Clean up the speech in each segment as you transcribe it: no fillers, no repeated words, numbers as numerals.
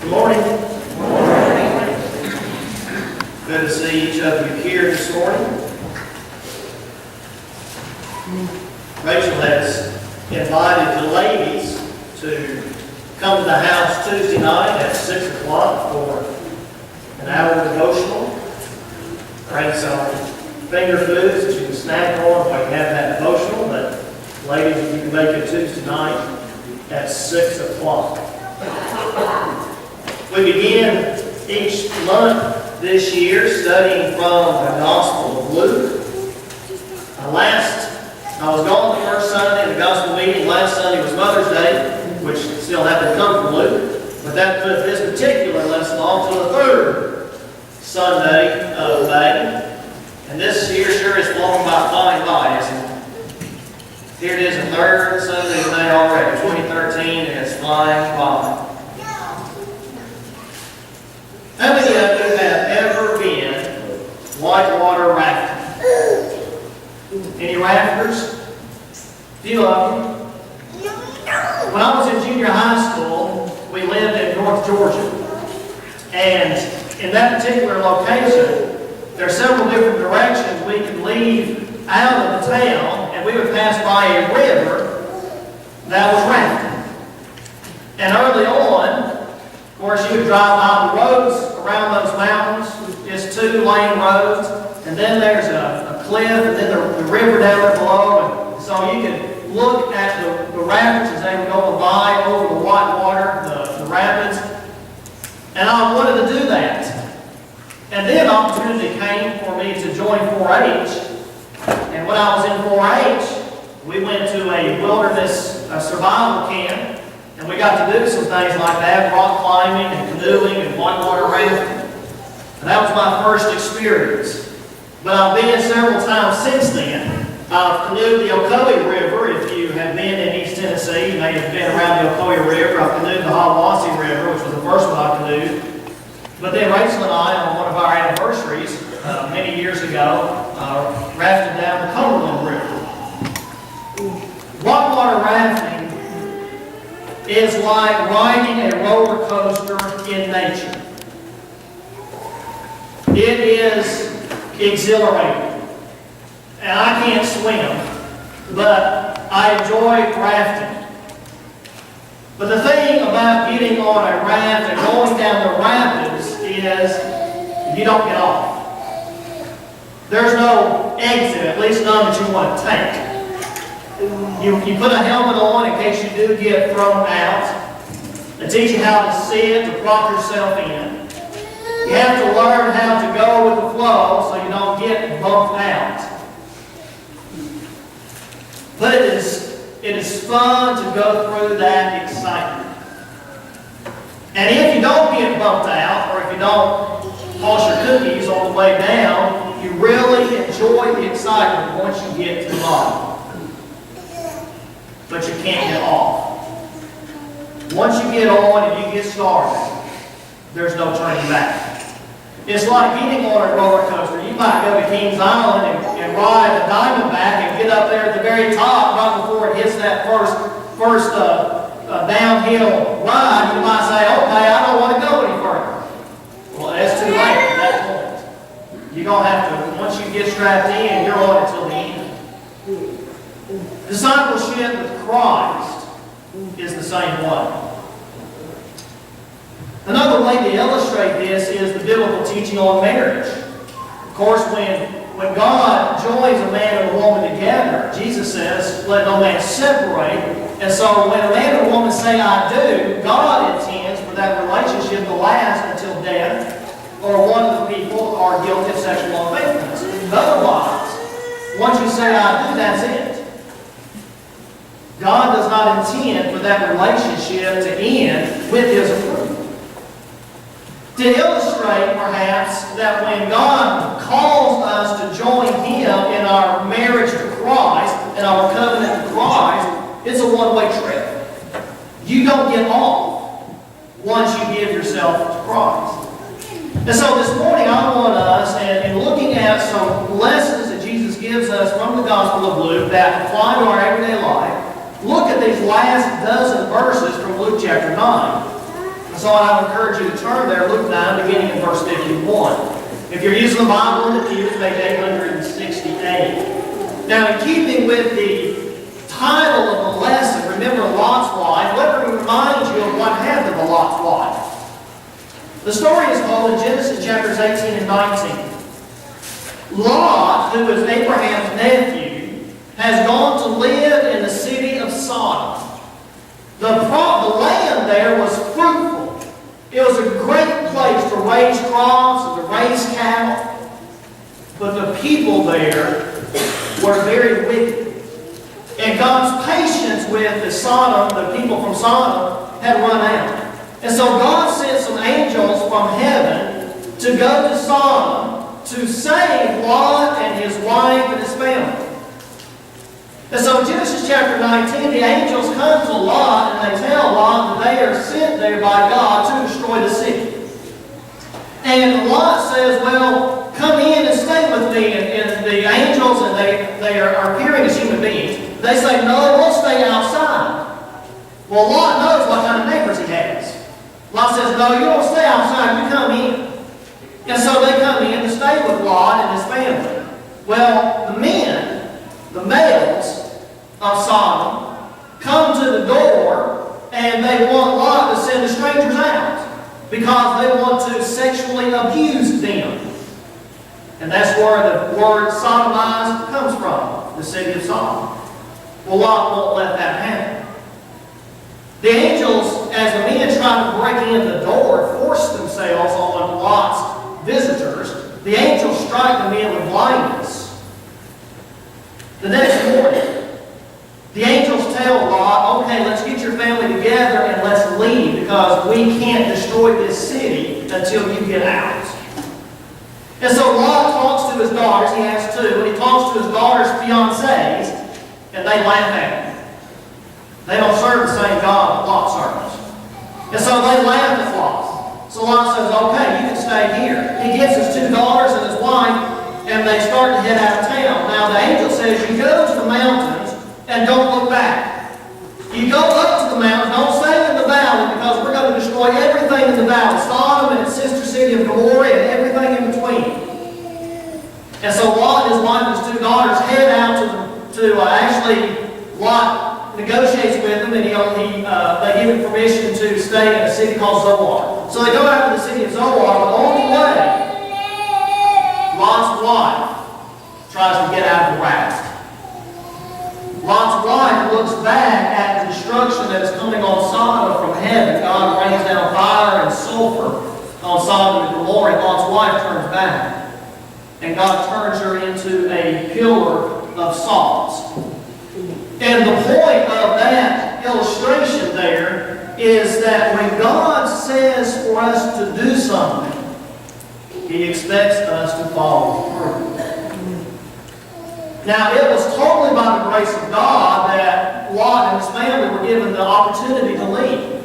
Good morning. Good to see each of you here this morning. Rachel has invited the ladies to come to the house Tuesday night at 6 o'clock for an hour devotional. Bring some finger foods that you can snack on while you have that devotional, but ladies, if you can make it Tuesday night at 6 o'clock. We begin each month this year studying from the Gospel of Luke. I was gone the first Sunday of the Gospel meeting. Last Sunday was Mother's Day, which still happened to come from Luke. But that put this particular lesson off to the third Sunday of May. And this year sure is flown by flying by, isn't it? Here it is, the third Sunday of May already. 2013 is flying by. How many of you have ever been whitewater rafting? Any rafters? A few of you. When I was in junior high school, we lived in North Georgia. And in that particular location, there are several different directions we could leave out of the town, and we would pass by a river that was rafting. And early on, of course, you would drive by the roads around those mountains, just 2-lane roads, and then there's a cliff, and then the river down there below, and so you could look at the rapids as they were going by over the white water, the rapids, and I wanted to do that. And then an opportunity came for me to join 4-H, and when I was in 4-H, we went to a wilderness survival camp, and we got to do some things like that, rock climbing and canoeing and whitewater rafting. And that was my first experience. But I've been several times since then. I've canoed the Ocoee River. If you have been in East Tennessee, you may have been around the Ocoee River. I've canoed the Hiwassee River, which was the first one I canoed. But then Rachel and I, on one of our anniversaries many years ago, rafted down the Cumberland River. Whitewater rafting is like riding a roller coaster in nature. It is exhilarating. And I can't swim, but I enjoy rafting. But the thing about getting on a raft and going down the rapids is you don't get off. There's no exit, at least none that you want to take. You put a helmet on in case you do get thrown out. They teach you how to sit, to prop yourself in. You have to learn how to go with the flow so you don't get bumped out. But it is fun to go through that excitement. And if you don't get bumped out, or if you don't toss your cookies on the way down, you really enjoy the excitement once you get to the bottom. But you can't get off. Once you get on and you get started, there's no turning back. It's like getting on a roller coaster. You might go to Kings Island and ride the Diamondback and get up there at the very top right before it hits that first downhill ride. You might say, okay, I don't want to go any further. Well, that's too late at that point. You're going to have to, once you get strapped in, you're on until the end. Discipleship with Christ is the same way. Another way to illustrate this is the biblical teaching on marriage. Of course, when God joins a man and a woman together, Jesus says, let no man separate. And so when a man and a woman say, I do, God intends for that relationship to last until death, or one of the people are guilty of sexual unfaithfulness. Otherwise, once you say, I do, that's it. God does not intend for that relationship to end with His approval. To illustrate, perhaps, that when God calls us to join Him in our marriage to Christ, in our covenant to Christ, it's a one-way trip. You don't get off once you give yourself to Christ. And so this morning I want us, in looking at some lessons that Jesus gives us from the Gospel of Luke that apply to our everyday life, look at these last dozen verses from Luke chapter 9. So I would encourage you to turn there, Luke 9, beginning in verse 51. If you're using the Bible in the pew, it's page 868. Now, in keeping with the title of the lesson, Remember Lot's Wife, let me remind you of what happened to Lot's wife. The story is told in Genesis chapters 18 and 19. Lot, who is Abraham's nephew, has gone to live in the city of Sodom. The land there was fruitful. It was a great place to raise crops and to raise cattle. But the people there were very wicked. And God's patience with the people from Sodom had run out. And so God sent some angels from heaven to go to Sodom to save Lot and his wife and his family. And so in Genesis chapter 19, the angels come to Lot and they tell Lot that they are sent there by God to destroy the city. And Lot says, well, come in and stay with me. And the angels, and they are appearing as human beings, they say, no, we'll stay outside. Well, Lot knows what kind of neighbors he has. Lot says, no, you don't stay outside, you come in. And so they come in to stay with Lot and his family. Well, the men, the males of Sodom, come to the door and they want Lot to send the strangers out because they want to sexually abuse them. And that's where the word sodomized comes from, the city of Sodom. Well, Lot won't let that happen. The angels, as the men try to break in the door, force themselves on Lot's visitors. The angels strike the men with blindness. The next morning, the angels tell Lot, okay, let's get your family together and let's leave because we can't destroy this city until you get out. And so Lot talks to his daughters, he has two, and he talks to his daughters' fiancés, and they laugh at him. They don't serve the same God that Lot serves. And so they laugh at Lot. So Lot says, okay, you can stay here. He gets his two daughters and his wife, and they start to head out of town. Now the angel says, you go to the mountains and don't look back. You go up to the mountains, don't stay in the valley because we're going to destroy everything in the valley. Sodom and its sister city of Gomorrah and everything in between. And so Lot and his wife and his two daughters head out to actually, Lot negotiates with them and they give him permission to stay in a city called Zoar. So they go out to the city of Zoar, but on the way, Lot's wife tries to get out of the raft. Lot's wife looks back at the destruction that is coming on Sodom from heaven. God rains down fire and sulfur on Sodom and Gomorrah, and Lot's wife turns back. And God turns her into a pillar of salt. And the point of that illustration there is that when God says for us to do something, He expects us to follow through. Now, it was totally by the grace of God that Lot and his family were given the opportunity to leave.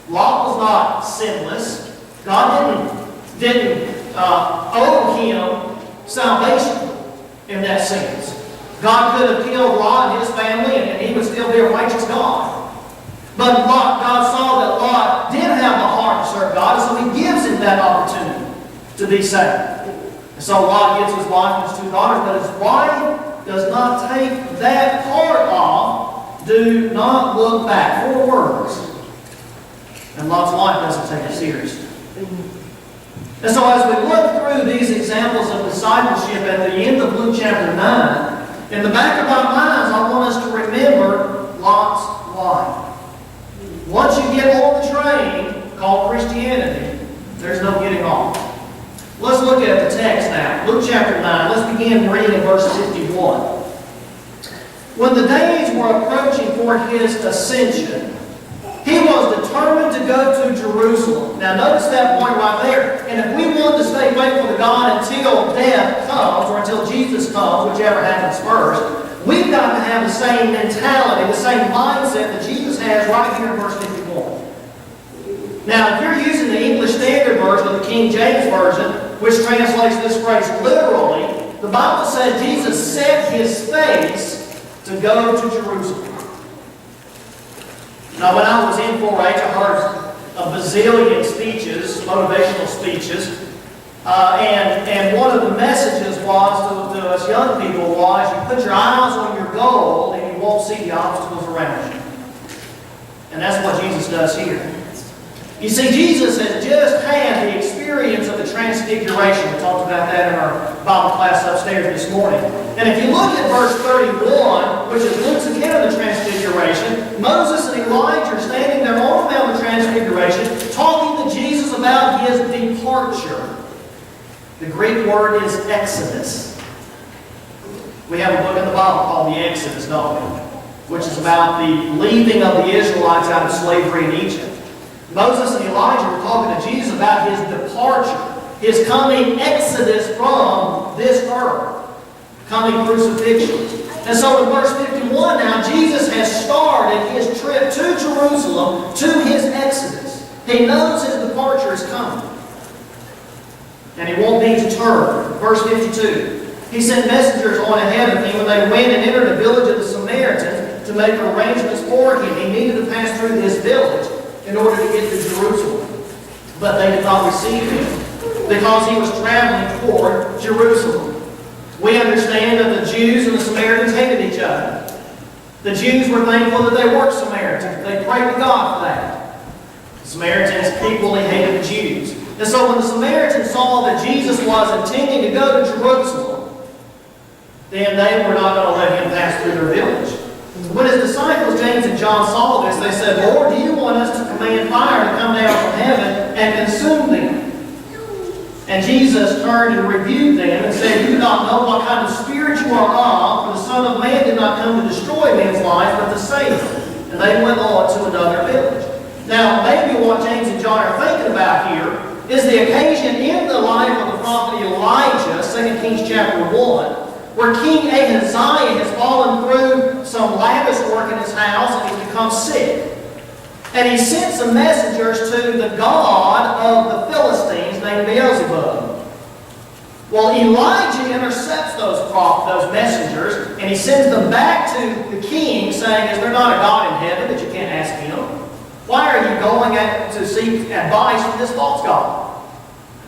Lot was not sinless. God didn't owe him salvation in that sense. God could have killed Lot and his family, and he would still be a righteous God. But God saw that Lot did have a heart to serve God, so He gives him that opportunity to be saved. And so Lot gets his wife and his two daughters, but his wife does not take that part off. Do not look back. 4 words. And Lot's wife doesn't take it seriously. And so as we look through these examples of discipleship at the end of Luke chapter 9, in the back of our minds, I want us to remember Lot's wife. Once you get on the train called Christianity, there's no getting off. Let's look at the text now. Luke chapter 9. Let's begin reading verse 51. When the days were approaching for His ascension, He was determined to go to Jerusalem. Now notice that point right there. And if we want to stay faithful to God until death comes, or until Jesus comes, whichever happens first, we've got to have the same mentality, the same mindset that Jesus has right here in verse 51. Now, if you're using the English Standard Version of the King James Version, which translates this phrase literally, the Bible says Jesus set His face to go to Jerusalem. Now, when I was in 4-H, I heard a bazillion speeches, motivational speeches. And one of the messages was to us young people was, you put your eyes on your goal and you won't see the obstacles around you. And that's what Jesus does here. You see, Jesus has just had the experience of the Transfiguration. We talked about that in our Bible class upstairs this morning. And if you look at verse 31, which is Luke's account of the Transfiguration, Moses and Elijah are standing there on the Mount of Transfiguration talking to Jesus about his departure. The Greek word is Exodus. We have a book in the Bible called the Exodus, don't we? Which is about the leaving of the Israelites out of slavery in Egypt. Moses and Elijah were talking to Jesus about his departure, his coming exodus from this earth, coming crucifixion. And so in verse 51 now, Jesus has started his trip to Jerusalem, to his exodus. He knows his departure is coming. And he won't be deterred. Verse 52, he sent messengers on ahead of him, and they went and entered a village of the Samaritans to make arrangements for him. He needed to pass through this village in order to get to Jerusalem. But they did not receive him because he was traveling toward Jerusalem. We understand that the Jews and the Samaritans hated each other. The Jews were thankful that they weren't Samaritans. They prayed to God for that. The Samaritans equally hated the Jews. And so when the Samaritans saw that Jesus was intending to go to Jerusalem, then they were not going to let him pass through their village. When his disciples, James and John, saw this, they said, Lord, do you want us to command fire to come down from heaven and consume them? And Jesus turned and rebuked them and said, you do not know what kind of spirit you are of, for the Son of Man did not come to destroy men's lives, but to save them. And they went on to another village. Now, maybe what James and John are thinking about here is the occasion in the life of the prophet Elijah, 2 Kings chapter 1, where King Ahaziah has fallen through some lavish work in his house and he's become sick. And he sent some messengers to the god of the Philistines named Beelzebub. Well, Elijah intercepts those messengers and he sends them back to the king saying, is there not a God in heaven that you can't ask him? Why are you going to seek advice from this false god?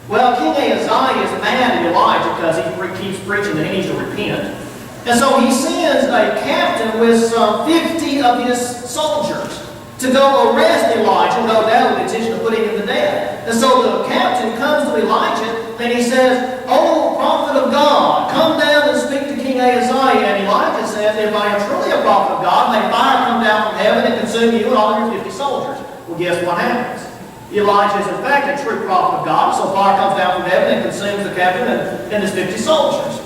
Well, King Ahaziah is mad at Elijah because he keeps preaching that he needs to repent. And so he sends a captain with some 50 of his soldiers to go arrest Elijah, no doubt with the intention of putting him to death. And so the captain comes to Elijah and he says, "O prophet of God, come down and speak to King Ahaziah." And Elijah says, "If I am truly a prophet of God, may fire come down from heaven and consume you and all your 50 soldiers." Well, guess what happens? Elijah is in fact a true prophet of God, so fire comes down from heaven and consumes the captain and his 50 soldiers.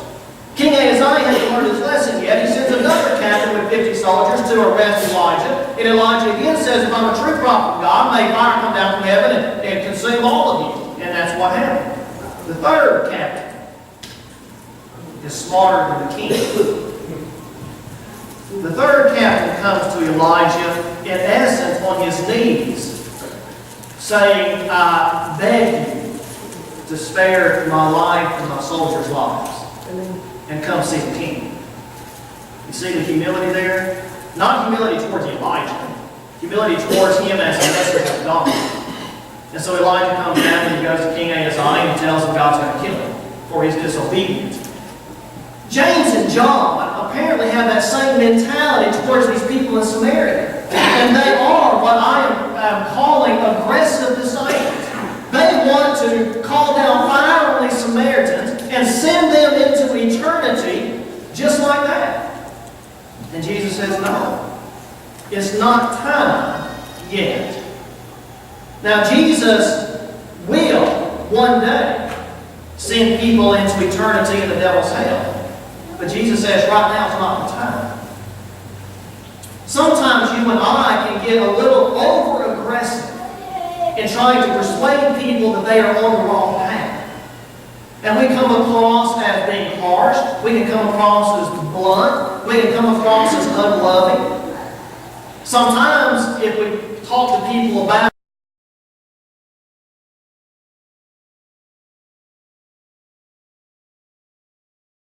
King Ahaziah hasn't learned his lesson yet. He sends another captain with 50 soldiers to arrest Elijah. And Elijah again says, "If I'm a true prophet of God, may fire come down from heaven and consume all of you." And that's what happened. The third captain is smarter than the king. The third captain comes to Elijah, in essence, on his knees, saying, "I beg you to spare my life and my soldiers' lives, and come see the king." You see the humility there? Not humility towards Elijah, humility towards him as a messenger of God. And so Elijah comes down and he goes to King Ahaziah and tells him God's going to kill him for his disobedience. James and John apparently have that same mentality towards these people in Samaria. And they are what I am calling aggressive disciples. They want to call down fire on these Samaritans and send them into eternity just like that. And Jesus says, no, it's not time yet. Now, Jesus will one day send people into eternity in the devil's hell. But Jesus says right now is not the time. Sometimes you and I can get a little over-aggressive in trying to persuade people that they are on the wrong path. And we come across as being harsh. We can come across as blunt. We can come across as unloving. Sometimes if we talk to people about